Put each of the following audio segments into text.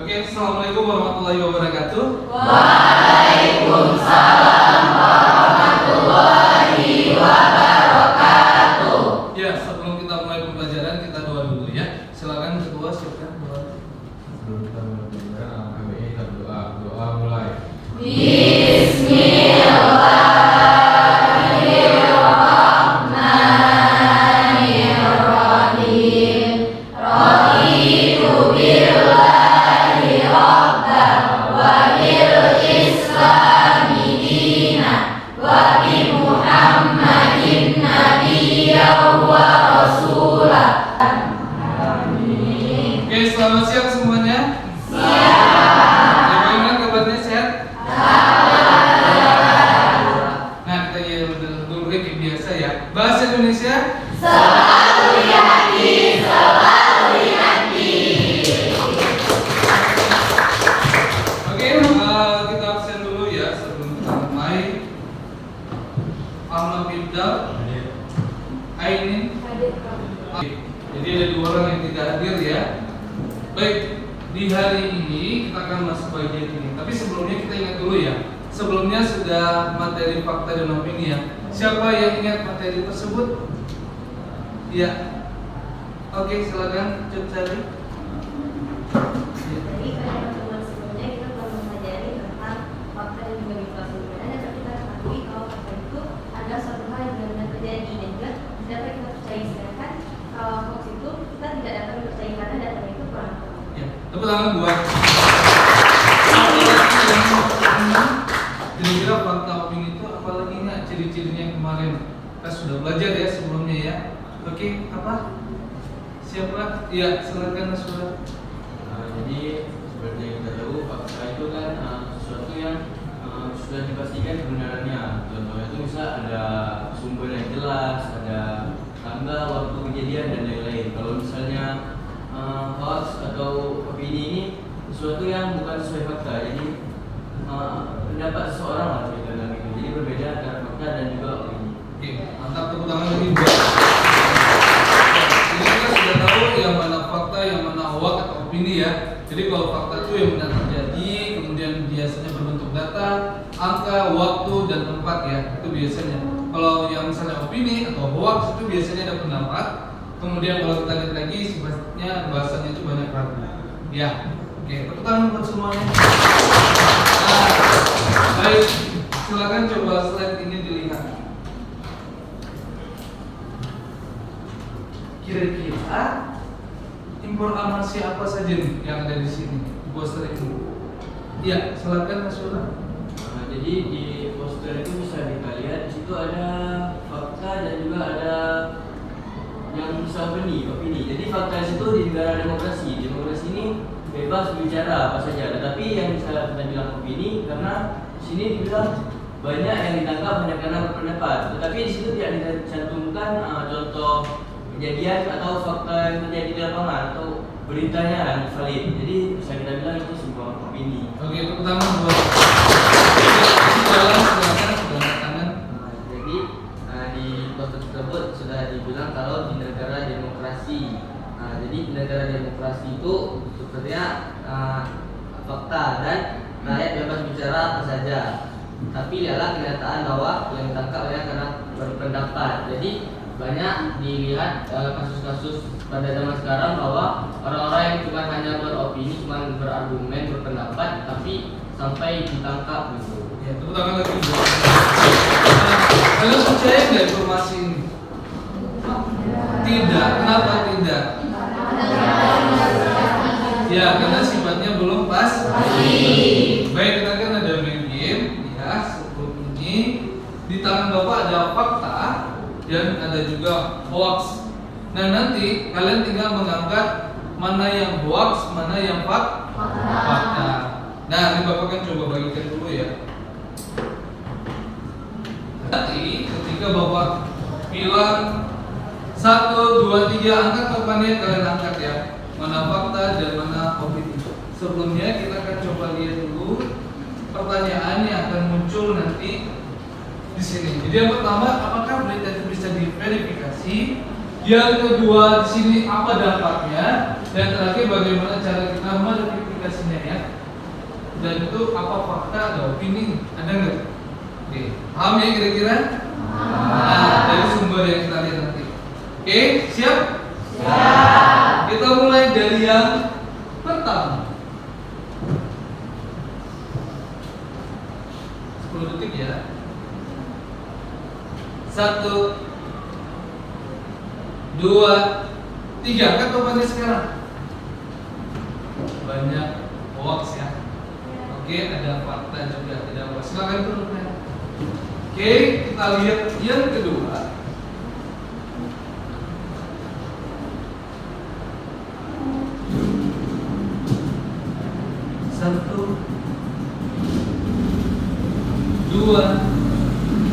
Oke, assalamualaikum warahmatullahi wabarakatuh. Waalaikumsalam warahmatullahi wabarakatuh. Ya, sebelum kita mulai pembelajaran kita doa dulu ya. Silakan ketua silakan doa. Sebelum kita mulai pembelajaran, kita berdoa. Doa mulai. Bismillahirrahmanirrahim. Raditu billahi rabban wa bil islami dinan wa bi Muhammadin nabiyyan wa rasulah. Amin. Oke, selamat siang semuanya. Siang. Bagaimana kabarnya, sehat? Nah, kita ya dulu kayak biasa ya. Bahasa Indonesia. Selalu di hati, selalu di hati. Oke, kita absen dulu ya sebelum kita mulai. Alma Bibdal, Ainin. Jadi ada dua orang yang tidak hadir ya. Baik, di hari ini kita akan masuk bagian ini. Tapi sebelumnya kita ingat dulu ya. Sebelumnya sudah materi fakta dan opini ya. Siapa yang ingat materi tersebut? Ya. Oke, silakan Cuk Sari. Jadi pada pertemuan sebelumnya kita telah mempelajari tentang fakta dan juga mitos. Sebenarnya dapat kita ketahui kalau fakta itu adalah suatu hal yang benar-benar terjadi dan juga dapat kita percaya. Sedangkan kalau hoax itu kita tidak dapat dipercayai karena datanya itu kurang akurat. Ya, tepuk tangan buat. Kira-kira fakta opini itu apalagi nggak ciri-cirinya kemarin kita sudah belajar ya sebelumnya ya. Oke, apa? Siapa? Iya, silakan Nasura. Jadi seperti yang kita tahu, fakta itu kan sesuatu yang sudah dipastikan kebenarannya. Contohnya itu bisa ada sumber yang jelas, ada tanggal, waktu kejadian dan lain-lain. Kalau misalnya hoax atau opini ini sesuatu yang bukan sesuai fakta, jadi pendapat seseorang lah dalam itu. Jadi berbeda antara fakta dan juga opini. Oke, mantap, tepuk tangan lagi buat. Jadi kita sudah tahu yang mana fakta, yang mana hoax atau opini ya. Jadi kalau fakta itu yang benar terjadi, kemudian biasanya berbentuk data, angka, waktu dan tempat ya. Itu biasanya. Kalau yang misalnya opini atau hoax itu biasanya ada pendapat. Kemudian kalau kita lihat lagi sifatnya bahasanya itu banyak ragu. Ya. Oke, tepuk tangan buat semuanya. Nah, baik, silakan coba slide ini dilihat. Kira-kira informasi apa saja nih yang ada di sini di poster ini? Iya, silakan Mas Yura. Jadi di poster itu bisa kita lihat di situ ada fakta dan juga ada yang bisa opini. Jadi fakta itu di negara demokrasi. Demokrasi ini bebas bicara apa saja. Tetapi yang bisa kita bilang opini karena di sini dibilang banyak yang ditangkap hanya karena berpendapat. Tetapi di situ tidak dicantumkan contoh kejadian atau fakta yang terjadi di lapangan atau beritanya yang valid. Jadi bisa kita bilang itu sebuah opini. Oke, tepuk tangan buat. Silakan tanda tangan. Jadi di poster tersebut sudah dibilang kalau di negara demokrasi. Jadi di negara demokrasi itu sepertinya fakta dan rakyat bebas bicara apa saja. Tapi lihatlah kenyataan bahwa yang ditangkap hanya karena berpendapat. Jadi banyak dilihat kasus-kasus pada zaman sekarang bahwa orang-orang yang cuma hanya beropini, cuma berargumen, berpendapat, tapi sampai ditangkap gitu. Ya, tepuk tangan lagi buat. Kalian percaya nggak informasi ini? Tidak. Kenapa tidak? Ya, karena sifatnya belum pas. Baik, kita kan ada main game ya. Sebelum ini di tangan Bapak ada fakta dan ada juga hoax. Nah, nanti kalian tinggal mengangkat mana yang hoax, mana yang fakta. Nah, ini Bapak kan coba bagikan dulu ya. Nanti ketika Bapak bilang 1, 2, 3 angkat papannya, kalian angkat ya. Mana fakta dan mana opini. Sebelumnya kita akan coba lihat dulu pertanyaan yang akan muncul nanti di sini. Jadi yang pertama, apakah berita itu bisa diverifikasi? Yang kedua, di sini apa dampaknya? Dan terakhir, bagaimana cara kita aplikasinya ya. Dan itu apa fakta ada opini, ada nggak? Oke, paham ya kira-kira? Nah, dari sumber yang kita lihat nanti. Oke, siap? Siap. Kita mulai dari yang pertama. 10 detik ya. 1, 2, 3. Angkat topannya sekarang. Banyak hoax ya. Oke, ada fakta juga, tidak hoax. Silakan turunkan. Oke, kita lihat yang kedua. Satu, 2,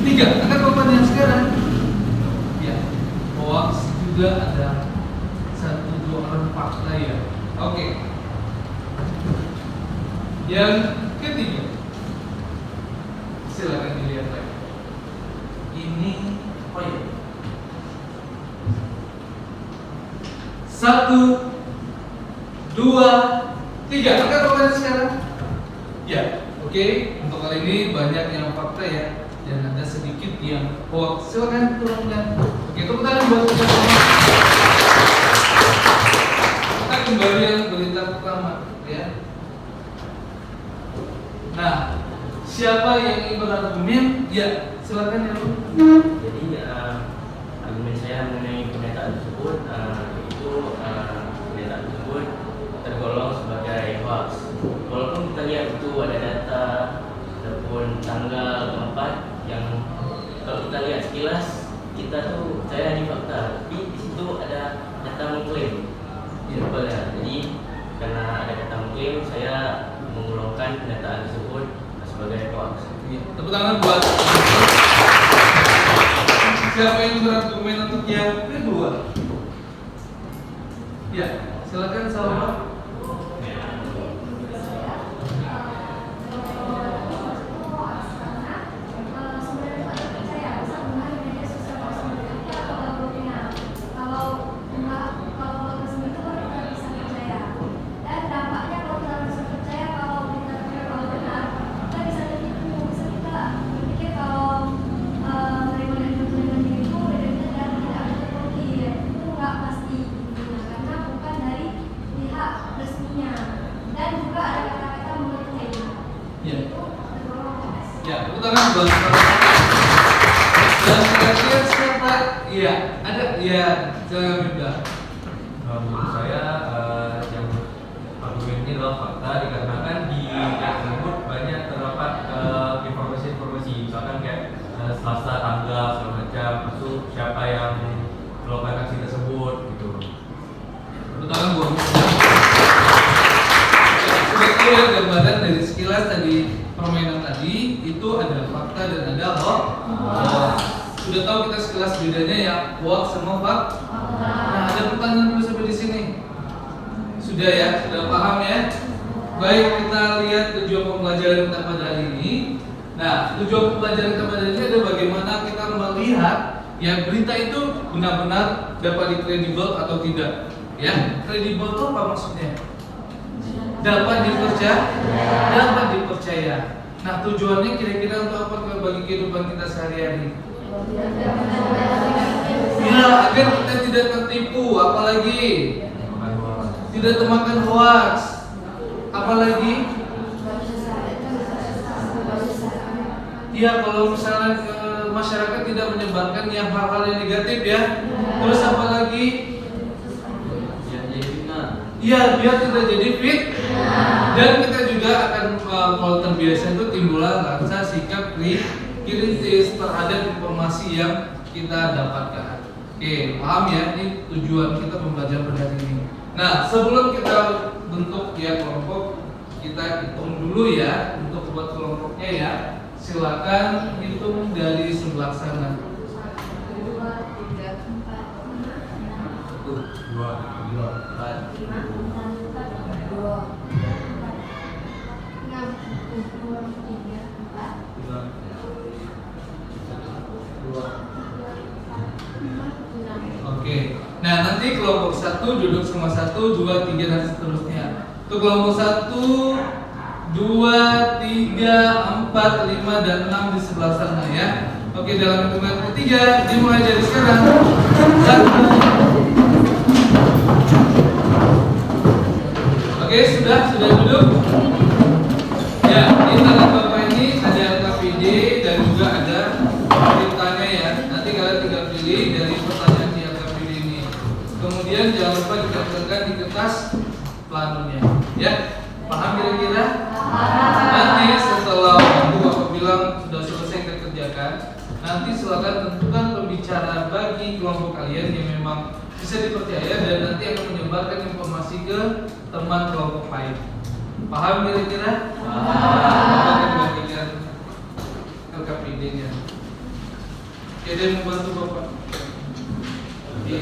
3. Angkat topannya sekarang. Ya, hoax juga ada 1, 2 orang fakta ya. Oke. Yang ketiga, silakan dilihat lagi. Ini oh ya. 1, 2, 3. Angkat topannya sekarang. Ya, oke. Untuk kali ini banyak yang fakta ya, dan ada sedikit yang hoax. Silakan turunkan. Oke, tepuk tangan buat kita semua. Kita kembali yang berita pertama ya. Nah, siapa yang ingin berargumen? Ya, silakan ya. Jadi argumen saya mengenai pernyataan tersebut itu pernyataan tersebut tergolong sebagai hoax. Walaupun kita lihat itu ada data ataupun tanggal tempat yang kalau kita lihat sekilas kita tuh percaya di fakta, tapi di situ ada data mengklaim. Jadi karena ada data mengklaim, saya mengulangkan pernyataan tersebut sebagai hoax. Tepuk tangan buat siapa yang berargumen untuk yang kedua? Ya, silakan Salma. Ya, tepuk tangan buat dan terakhir siapa? Iya, ada ya, jangan mudah. Menurut saya yang argumen ini adalah fakta dikarenakan di yang tersebut banyak terdapat informasi-informasi, misalkan kayak Selasa tanggal segala macam, itu siapa yang melakukan aksi tersebut gitu. Tepuk tangan buat sudah ya gambaran dari sekilas tadi permainan tadi itu ada fakta dan ada hoax. Sudah tahu kita sekilas bedanya ya hoax sama fakta. Nah, ada pertanyaan dulu sampai di sini. Sudah ya, sudah paham ya? Baik, kita lihat tujuan pembelajaran kita pada hari ini. Nah, tujuan pembelajaran kita pada hari ini adalah bagaimana kita melihat ya berita itu benar-benar dapat dikredibel atau tidak. Ya, kredibel itu apa maksudnya? Dapat dipercaya. Nah, tujuannya kira-kira untuk apa bagi kehidupan kita sehari-hari? Ya, agar kita tidak tertipu, apalagi tidak termakan hoax, apalagi ya kalau misalnya masyarakat tidak menyebarkan yang hal-hal yang negatif ya, terus apalagi ya biar tidak jadi fit. Dan kita juga akan kalau terbiasa itu timbullah rasa sikap kritis terhadap informasi yang kita dapatkan. Oke, paham ya? Ini tujuan kita pembelajaran pada hari ini. Nah, sebelum kita bentuk ya kelompok, kita hitung dulu ya untuk buat kelompoknya ya. Silakan hitung dari sebelah sana. 1, 2, 3, 4, 5, 6, 2, 4, 5. Oke. Nah, nanti kelompok 1 duduk sama 1, 2, 3 dan seterusnya. Untuk kelompok 1, 2, 3, 4, 5, dan 6 di sebelah sana ya. Oke, dalam hitungan ketiga dimulai dari sekarang. 1. Oke, sudah duduk. Ya, di tangan Bapak ini ada LKPD dan juga ada ceritanya ya. Nanti kalian tinggal pilih dari pertanyaan di LKPD ini. Kemudian jangan lupa ditempelkan di kertas planonya. Ya, paham kira-kira? Nanti setelah waktu Bapak bilang sudah selesai dikerjakan, nanti silakan tentukan pembicara bagi kelompok kalian yang memang bisa dipercaya dan nanti akan menyebarkan informasi ke teman kelompok lain. Paham kira-kira? Paham. Bagikan LKPD-nya. Oke, dia mau bantu Bapak. Oke,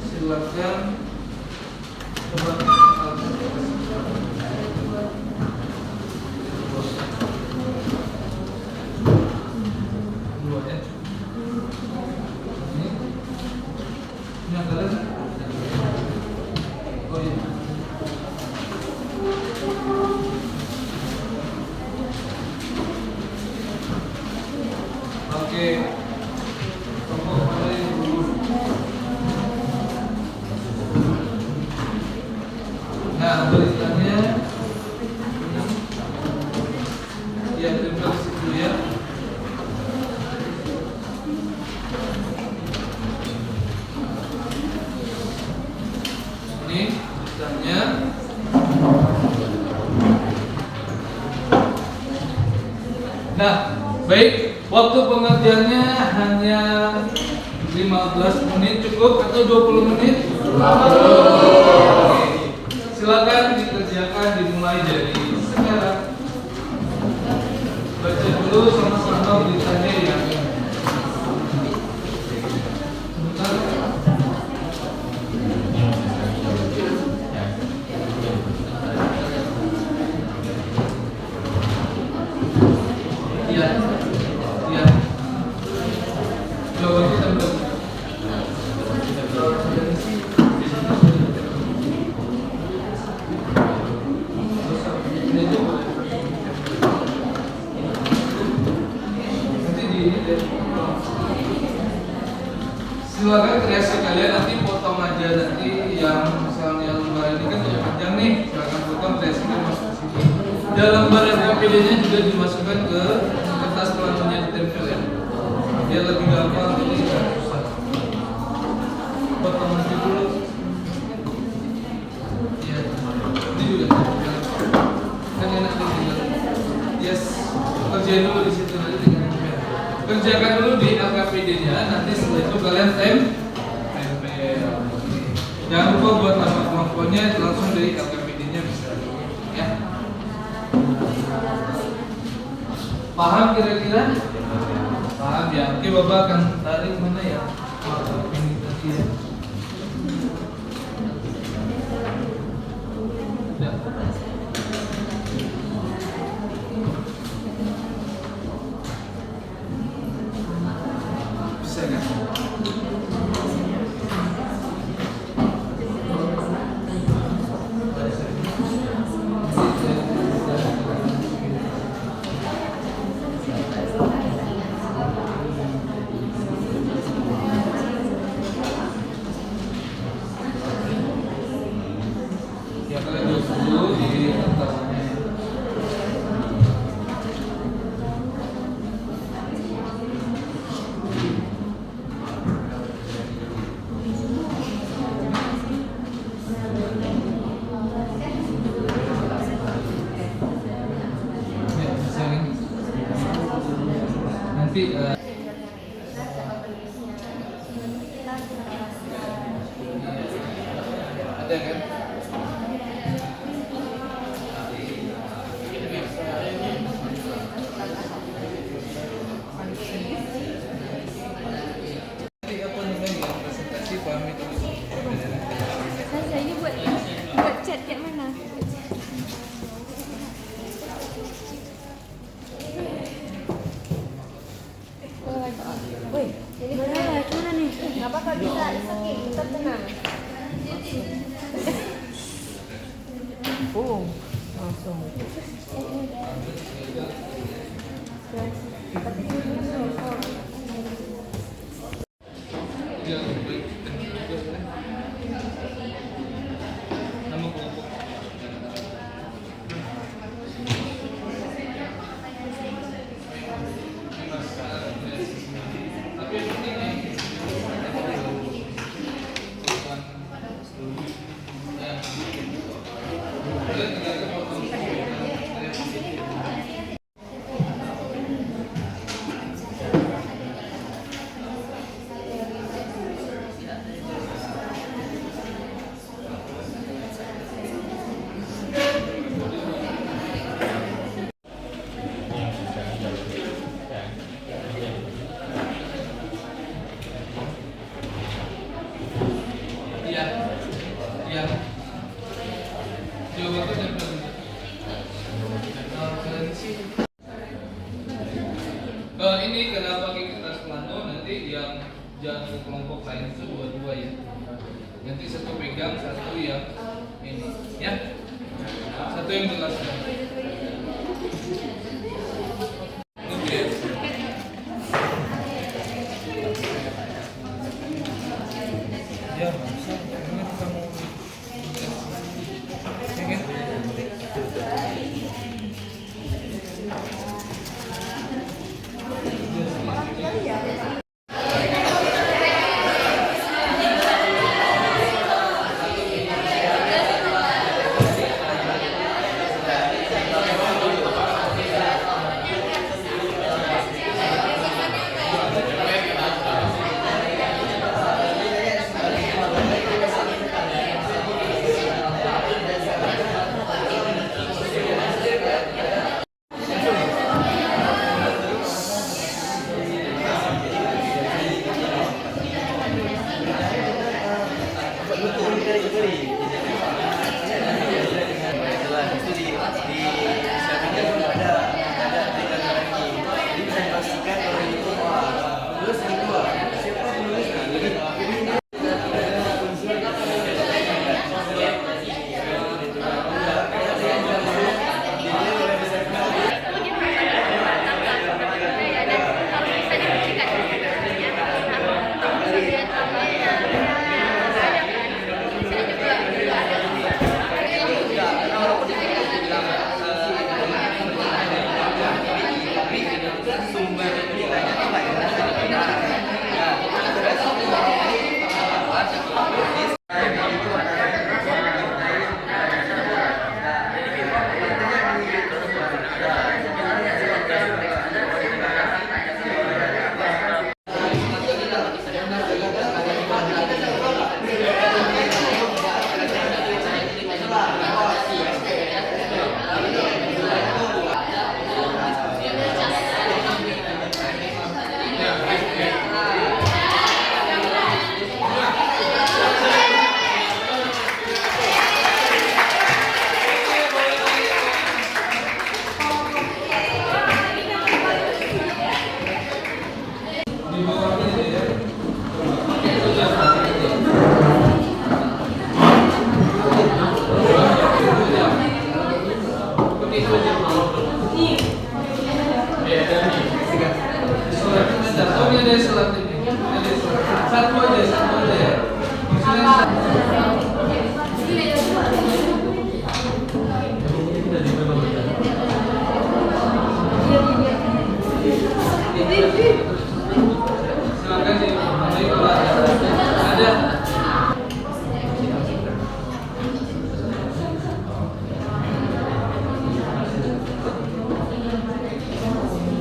silakan coba. Dua ya. Ini anggaran. Oh iya. Oke. Nah, berikannya ya tempel situ ya. Ini berikannya. Nah, baik. Waktu pengerjaannya hanya 15 menit cukup atau 20 menit? 20. Silakan dikerjakan dimulai dari sekarang. Baca dulu sama-sama beritanya ya. Sebentar. Iya. Iya. Coba kita silakan kreasi kalian nanti potong aja nanti yang misalnya lembar ini kan tidak panjang nih, silakan potong kreasikan masuk ke sini. Dalam lembar LKPD-nya juga dimasukkan ke kertas planonya ditempel ya. Biar lebih gampang ini tidak susah. Potong aja dulu. Ya, ini juga kan enak nih. Yes, kerjain dulu di situ nanti tinggal tempel. Kerjakan dulu di LKPD-nya, nanti setelah itu kalian tempel. Jangan lupa buat nama kemampuannya langsung dari LKPD-nya bisa. Ya. Paham kira-kira? Paham ya. Oke, Bapak akan tarik mana ya? Ini tadi ya. Ya. Bisa kan? Ya kalian dulu di kertasnya. Ya, bisa kan? Nanti ada kan? Nanti apa namanya presentasi pahami dulu. Saya ini buat chat kayak mana? Woi, jadi mana nih? Kenapa kalau bisa? It's okay, kita tenang. Kampung langsung. Tapi ini Yang baik dan juga nama kelompok. Tapi yang penting iya, iya. Jawabannya dan ini kenapa kita plano nanti yang jangan ke kelompok lain itu dua-dua ya. Nanti satu pegang, satu yang ini, ya. Satu yang jelaskan. Oke. Ya, bisa. Ini kamu.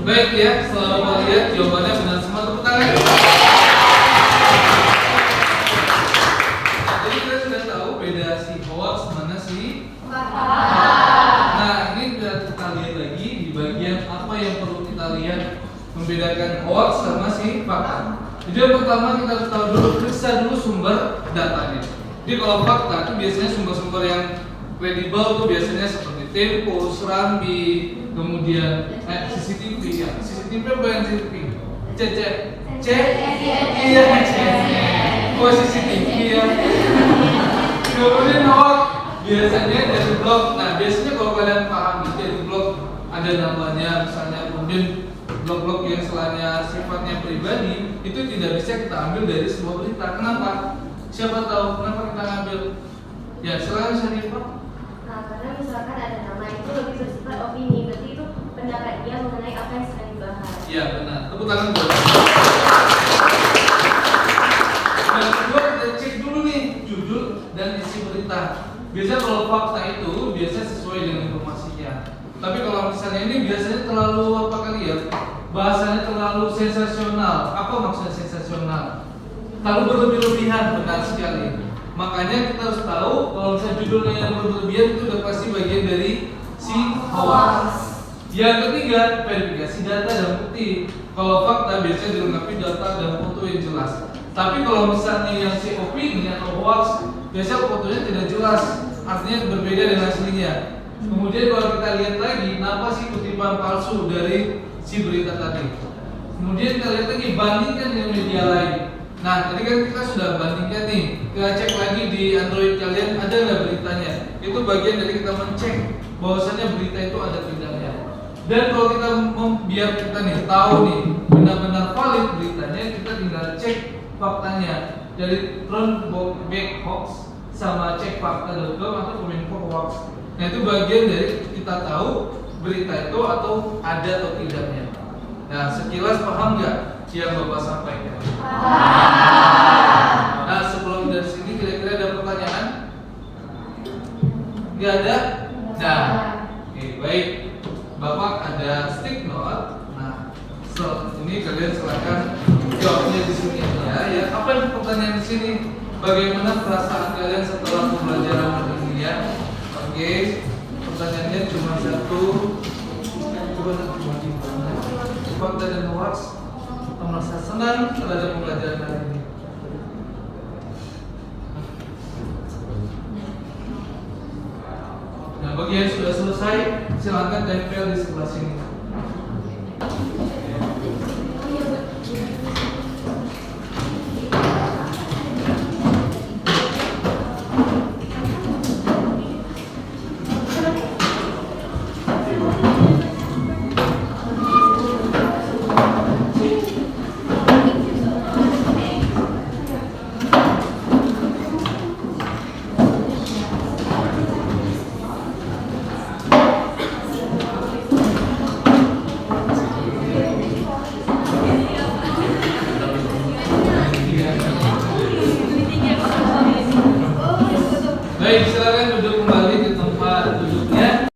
Baik ya, setelah Bapak lihat jawabannya benar semua, tepuk tangan. Jadi kita sudah tahu beda si hoax mana si fakta. Nah, ini kita lihat lagi di bagian apa yang perlu kita lihat membedakan hoax sama si fakta. Jadi yang pertama kita harus tahu dulu, periksa dulu sumber datanya. Jadi kalau fakta itu biasanya sumber-sumber yang kredibel tuh biasanya seperti Tempo, Serambi, kemudian CCTV ya. CCTV apa yang CCTV? Iya CCTV ya. Kemudian hoax biasanya dari blog. Nah, biasanya kalau kalian paham dari blog ada namanya misalnya, kemudian blog-blog yang selainnya sifatnya pribadi itu tidak bisa kita ambil dari sebuah berita. Kenapa? Siapa tahu kenapa kita ambil? Ya, silakan Syarif. Nah, karena misalkan ada nama itu lebih bersifat opini, berarti itu pendapat dia mengenai apa yang sedang dibahas. Iya, benar. Tepuk tangan buat. Dan kedua, kita cek dulu nih judul dan isi berita. Biasanya kalau fakta itu biasanya sesuai dengan informasinya. Tapi kalau misalnya ini biasanya terlalu apa kali ya? Bahasanya terlalu sensasional. Apa maksudnya sensasional? Terlalu berlebih-lebihan, benar sekali. Makanya kita harus tahu kalau misalnya judulnya yang berlebihan itu udah pasti bagian dari si hoax. Yang ketiga, verifikasi data dan bukti. Kalau fakta biasanya dilengkapi data dan foto yang jelas. Tapi kalau misalnya yang si opini atau hoax, biasanya fotonya tidak jelas, artinya berbeda dengan aslinya. Kemudian kalau kita lihat lagi, apa sih kutipan palsu dari si berita tadi? Kemudian kita lihat lagi, bandingkan dengan media lain. Nah, tadi kan kita sudah bandingkan nih. Kita cek lagi di Android kalian ada nggak beritanya? Itu bagian dari kita mencek bahwasannya berita itu ada tidaknya. Dan kalau kita biar kita nih tahu nih benar-benar valid beritanya, kita tinggal cek faktanya dari Runback Hoax sama cek fakta.com atau Kominfo Hoax. Nah, itu bagian dari kita tahu berita itu atau ada atau tidaknya. Nah, sekilas paham nggak yang Bapak sampaikan? Nah, sebelum dari sini kira-kira ada pertanyaan? Nggak ada? Nah, oke, baik. Bapak ada stick note. Nah, ini kalian silakan jawabnya di sini ya. Apa yang pertanyaan di sini? Bagaimana perasaan kalian setelah pembelajaran hari ini ya? Oke, pertanyaannya cuma satu. Coba fakta dan hoax. Merasa senang terhadap pembelajaran hari ini. Nah, bagi yang sudah selesai, silakan tempel di sebelah sini. Baik, silakan duduk kembali di tempat duduknya.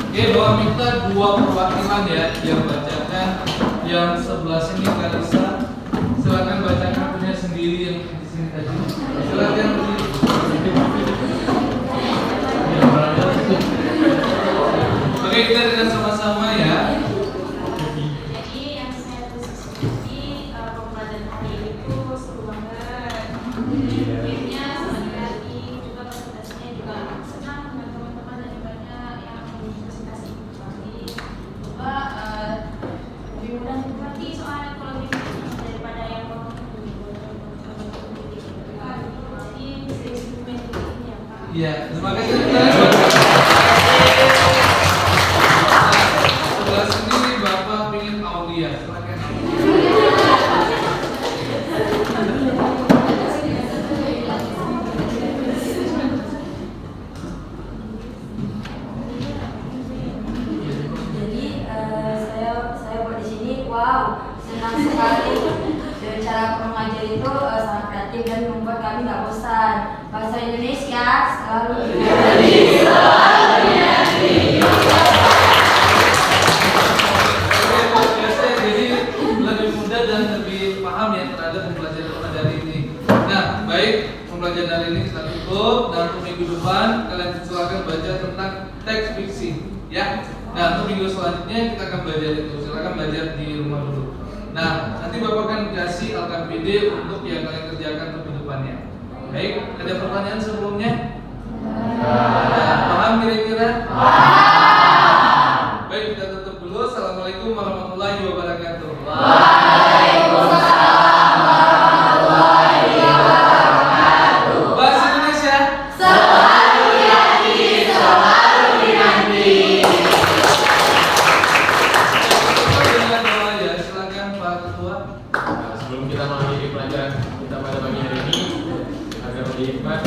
Oke, Bapak minta dua perwakilan ya yang bacakan. Yang sebelah sini Kalisa, silakan bacakan punya sendiri yang di sini tadi. Silakan. Oke, kita dengar sama-sama ya. Jadi yang saya tulis di pembelajaran hari ini tuh seru banget. Gamenya seru lagi, juga presentasinya juga senang dengan teman-teman dan banyak yang presentasi lagi. Coba lebih mudah dimengerti soalnya kalau gitu daripada yang jadi instrumen ini ya Pak. Iya, terima kasih. Sebelah sini Bapak ingin Aulia, silakan. Jadi saya buat di sini, wow, senang sekali. Dan cara mengajar itu sangat kreatif dan membuat kami nggak bosan. Bahasa Indonesia selalu Jadi lebih mudah dan lebih paham ya terhadap pembelajaran pada hari ini. Nah, baik. Baik, pembelajaran hari ini kita tutup dan untuk minggu depan kalian silakan baca tentang teks fiksi, ya. Nah, untuk minggu selanjutnya kita akan belajar itu. Silakan belajar di rumah dulu. Nah, nanti Bapak akan kasih LKPD untuk yang kalian kerjakan untuk minggu depannya. Baik, ada pertanyaan sebelumnya? Paham kira-kira? Baik, kita tutup dulu. Assalamualaikum warahmatullahi wabarakatuh. Bahasa Indonesia. Dengan doa ya, silakan Pak Ketua. Nah, sebelum kita mengakhiri pelajaran kita pada pagi hari ini, agar lebih hikmat,